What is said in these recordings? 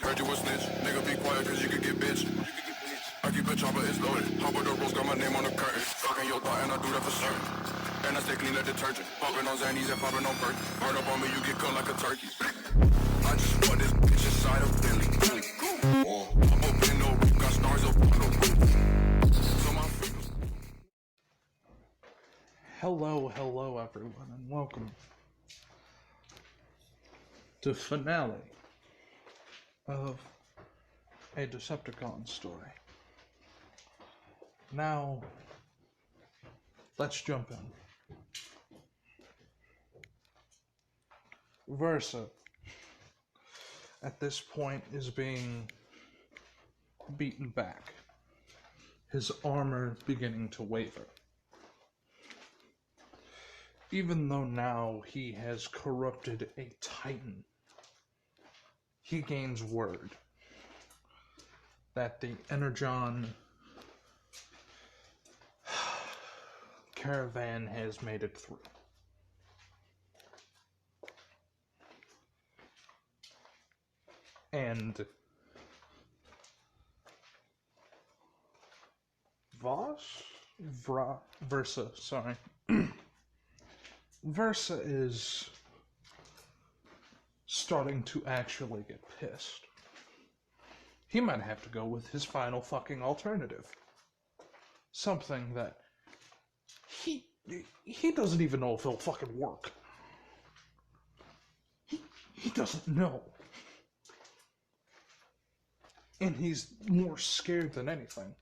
Heard you a snitch, nigga be quiet cause you could get bitch. I keep a chopper, it's loaded. Hop with the rolls, got my name on the curtain. Fucking your thought and I do that for certain. And I stay clean like detergent. Popping on Xannies and popping on Perk. Burn up on me, you get cut like a turkey. I just want this bitch inside of Billy. I'm open no roof, got stars up on the roof. So my freedom. Hello everyone, and welcome to finale of a Decepticon story. Now, let's jump in. Versa, at this point, is being beaten back, his armor beginning to waver. Even though now he has corrupted a Titan, he gains word that the Energon caravan has made it through. And Versa is starting to actually get pissed. He might have to go with his final fucking alternative. Something that he doesn't even know if it'll fucking work. He doesn't know. And he's more scared than anything.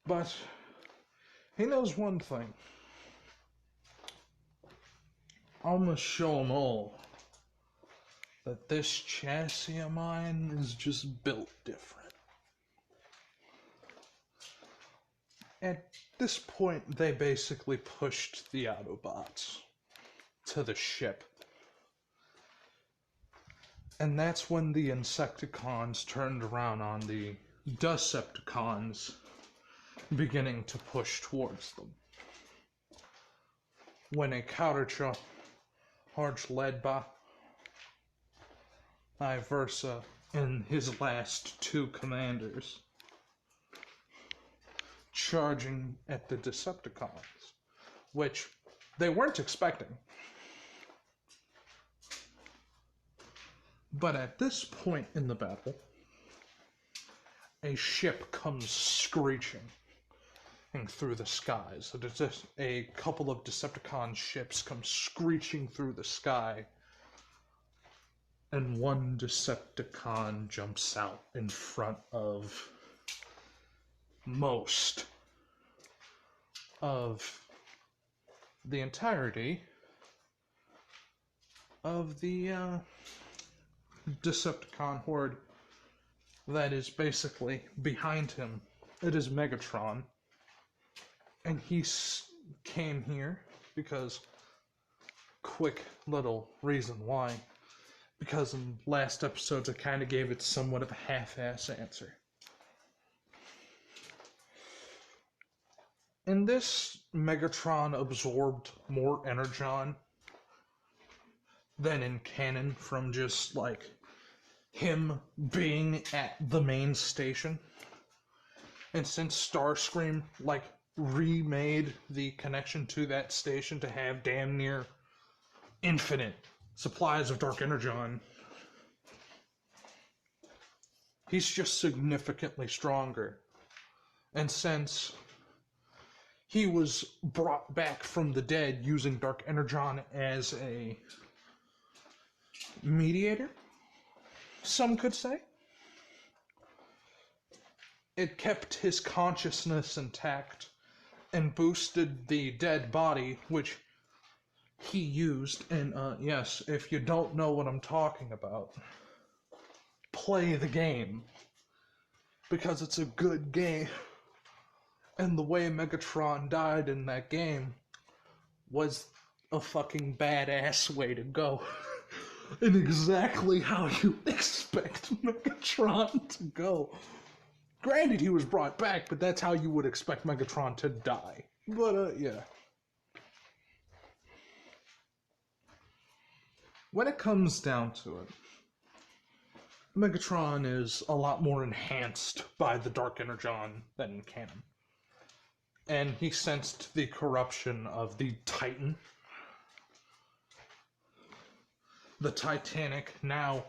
But he knows one thing. I'm gonna show them all that this chassis of mine is just built different. At this point, they basically pushed the Autobots to the ship. And that's when the Insecticons turned around on the Disepticons, beginning to push towards them. When a countercharge led by Versa and his last two commanders charging at the Decepticons, which they weren't expecting. But at this point in the battle, a ship comes screeching through the skies. So there's just a couple of Decepticon ships come screeching through the sky, and one Decepticon jumps out in front of most of the entirety of the Decepticon horde that is basically behind him. It is Megatron. And he came here because, quick little reason why, because in last episodes I kind of gave it somewhat of a half-ass answer. In this, Megatron absorbed more Energon than in canon from just, like, him being at the main station. And since Starscream, like, remade the connection to that station to have damn near infinite supplies of Dark Energon, he's just significantly stronger. And since he was brought back from the dead using Dark Energon as a mediator, some could say, it kept his consciousness intact and boosted the dead body, which he used. And yes, if you don't know what I'm talking about, play the game, because it's a good game. And the way Megatron died in that game was a fucking badass way to go. And exactly how you expect Megatron to go. Granted, he was brought back, but that's how you would expect Megatron to die. But, yeah. when it comes down to it, Megatron is a lot more enhanced by the Dark Energon than in canon. And he sensed the corruption of the Titan. The Titanic, now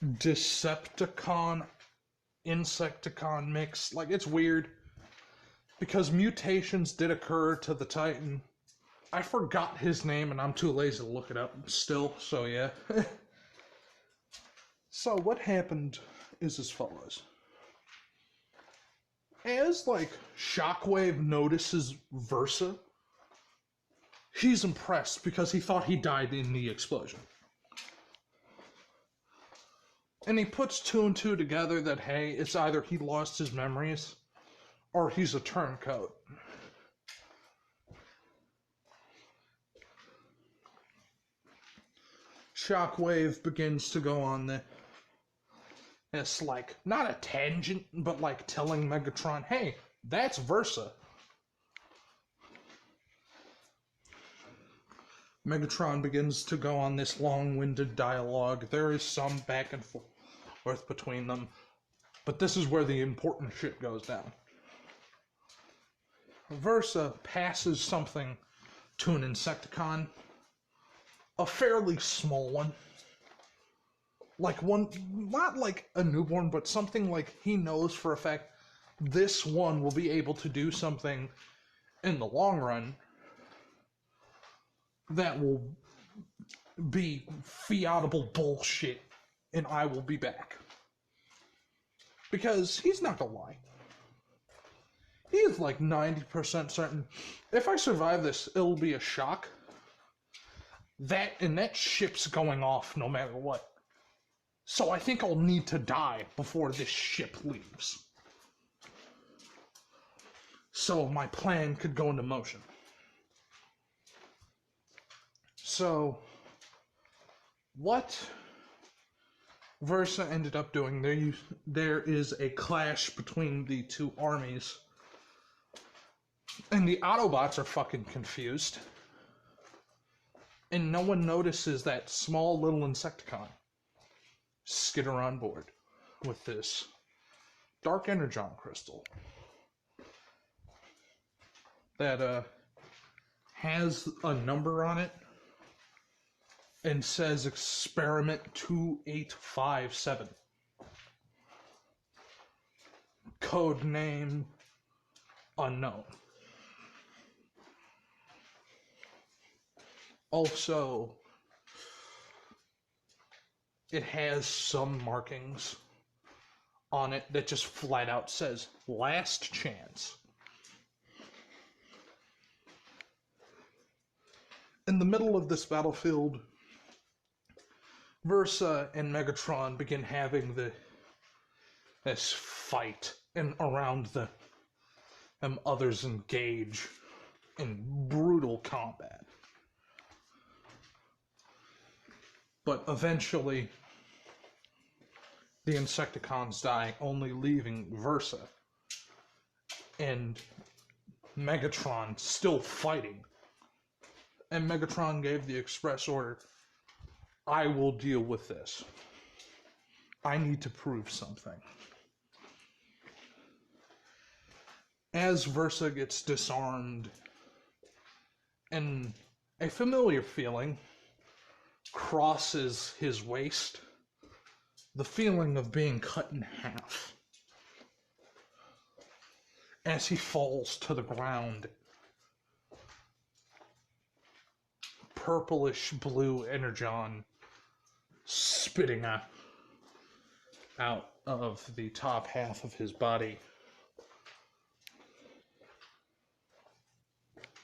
Disepticon, Insecticon mix. Like, it's weird. Because mutations did occur to the Titan. I forgot his name and I'm too lazy to look it up still, so yeah. So what happened is as follows. As, like, Shockwave notices Versa, he's impressed because he thought he died in the explosion. And he puts two and two together that, hey, it's either he lost his memories or he's a turncoat. Shockwave begins to go on this, like, not a tangent, but like telling Megatron, hey, that's Versa. Megatron begins to go on this long-winded dialogue. There is some back and forth between them, but this is where the important shit goes down. Versa passes something to an Insecticon, a fairly small one. Like one, not like a newborn, but something like he knows for a fact this one will be able to do something in the long run that will be fiatable bullshit, and I will be back. Because he's not gonna lie. He is like 90% certain, if I survive this, it'll be a shock. That ship's going off no matter what. So I think I'll need to die before this ship leaves. So my plan could go into motion. So, what Versa ended up doing, there is a clash between the two armies. And the Autobots are fucking confused. And no one notices that small little Insecticon skitter on board with this Dark Energon crystal that has a number on it and says experiment 2857. Code name unknown. Also, it has some markings on it that just flat out says last chance. In the middle of this battlefield, Versa and Megatron begin having this fight, and around them others engage in brutal combat. But eventually, the Insecticons die, only leaving Versa and Megatron still fighting. And Megatron gave the express order, I will deal with this. I need to prove something. As Versa gets disarmed, and a familiar feeling crosses his waist, the feeling of being cut in half. As he falls to the ground, purplish blue energon spitting out of the top half of his body.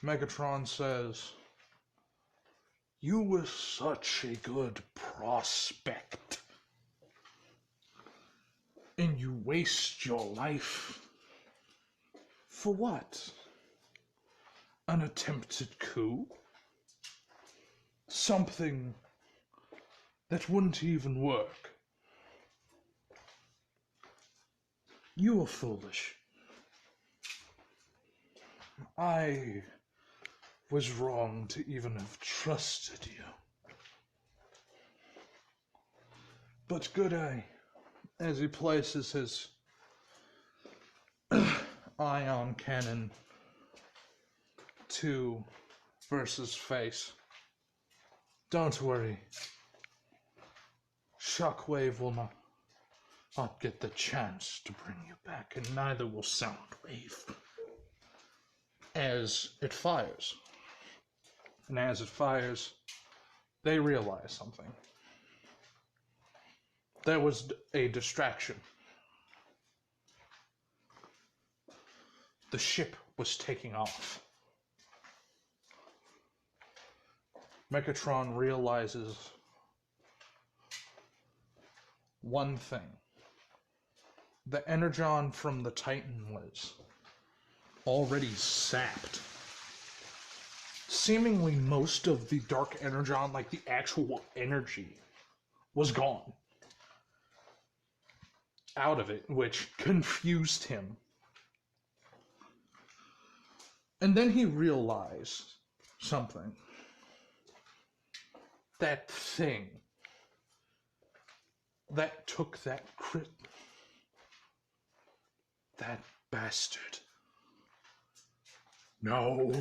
Megatron says, "You were such a good prospect, and you waste your life for what? An attempted coup? Something that wouldn't even work. You were foolish. I was wrong to even have trusted you. But good eye, as he places his ion cannon to Versus' face. Don't worry. Shockwave will not get the chance to bring you back, and neither will Soundwave. As it fires. And as it fires, they realize something. There was a distraction. The ship was taking off. Megatron realizes one thing. The energon from the Titan was already sapped. Seemingly most of the dark energon, like the actual energy, was gone out of it, which confused him. And then he realized something. That thing that took that crit, that bastard. No,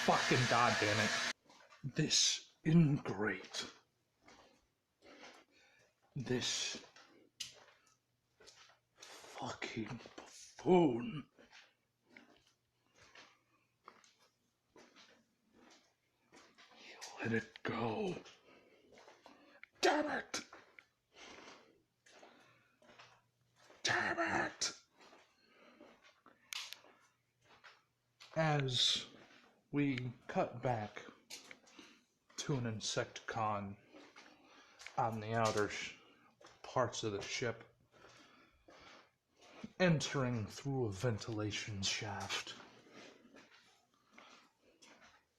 fucking goddamn it. This ingrate. This fucking buffoon. Let it go. Damn it! Damn it! As we cut back to an Insecticon on the outer parts of the ship, entering through a ventilation shaft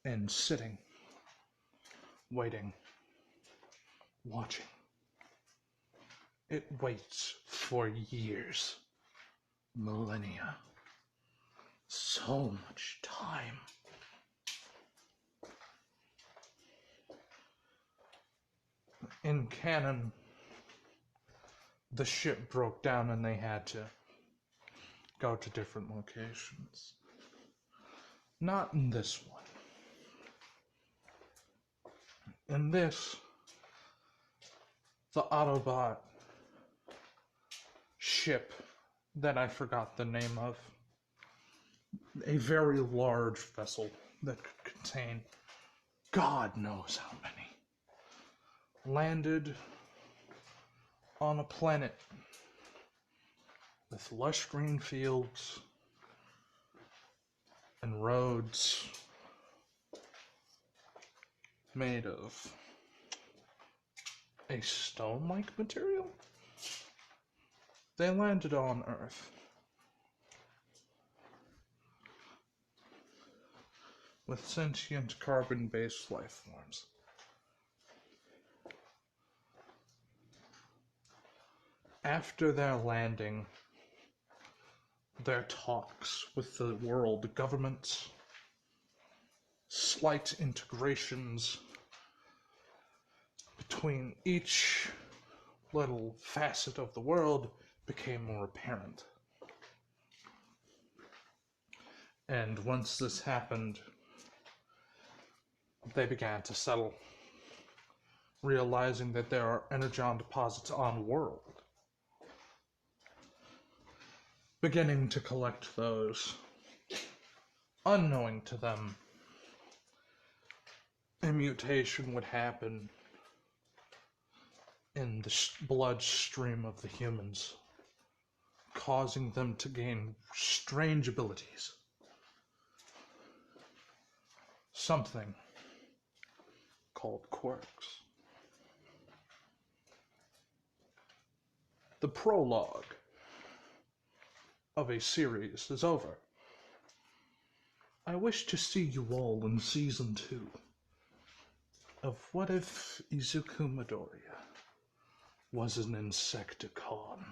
and sitting, waiting, watching. It waits for years, millennia, so much time. In canon, the ship broke down and they had to go to different locations. Not in this one. In this, the Autobot ship that I forgot the name of, a very large vessel that could contain God knows how many, landed on a planet with lush green fields and roads made of a stone-like material. They landed on Earth with sentient carbon-based life forms. After their landing, their talks with the world governments, slight integrations between each little facet of the world became more apparent. And once this happened, they began to settle, realizing that there are energon deposits on world. Beginning to collect those, unknowing to them, a mutation would happen in the bloodstream of the humans, causing them to gain strange abilities. Something called quirks. The prologue of a series is over. I wish to see you all in Season 2 of What If Izuku Midoriya was an Insecticon.